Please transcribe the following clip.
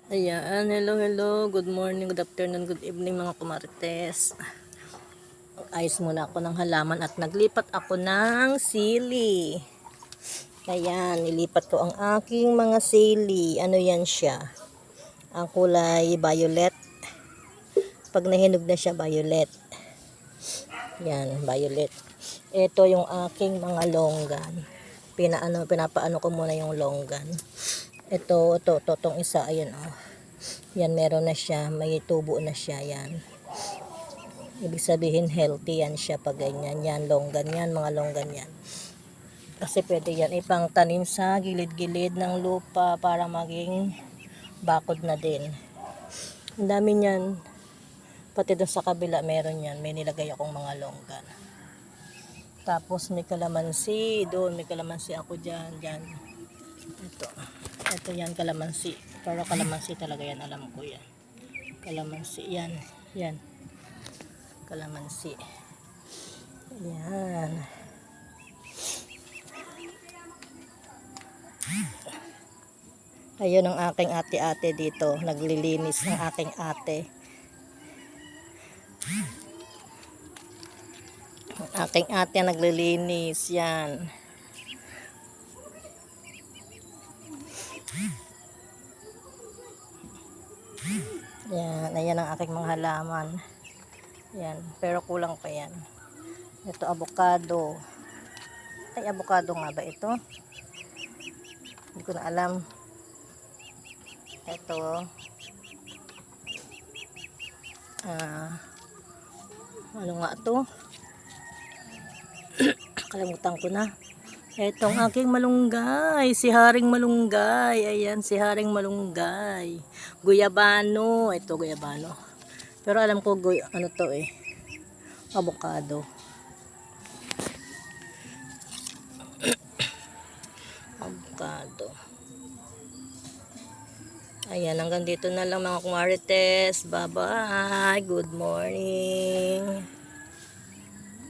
Ayan, hello, good morning, good afternoon, good evening mga kumarites. Ayos muna ako ng halaman at naglipat ako ng sili. Ayan, nilipat ko ang aking mga sili. Ano yan siya? Ang kulay violet. Pag nahinog na siya, violet. Yan, violet. Ito yung aking mga longgan. Pinapaano ko muna yung longgan. Itong isa, ayan oh. Yan, meron na siya, may tubo na siya, yan. Ibig sabihin healthy yan siya pag ganyan. Yan, longgan yan, mga longgan yan. Kasi pwede yan ipang tanim sa gilid-gilid ng lupa para maging bakod na din. Ang dami niyan. Pati doon sa kabila meron yan. May nilagay akong mga longgan. Tapos may kalamansi. Doon may kalamansi ako dyan. Dyan. Ito yan, kalamansi. Pero kalamansi talaga yan, alam ko yan. Kalamansi, yan. Yan. Kalamansi. Yan. Ayun ang aking ate-ate dito. Naglilinis ng aking ate. Ang aking ate naglilinis. Yan. Yan. Ayan ang aking mga halaman. Yan. Pero kulang pa yan. Ito, avocado. Ay, avocado nga ba ito? Hindi ko na alam. Ito. Ano nga ito? Kalimutan ko na. Itong aking malunggay. Si Haring Malunggay. Ayan, si Haring Malunggay. Guyabano. Ito, guyabano. Pero alam ko, ano to eh. Avocado. Avocado. Ayan, hanggang dito na lang mga kumarites. Bye-bye. Good morning.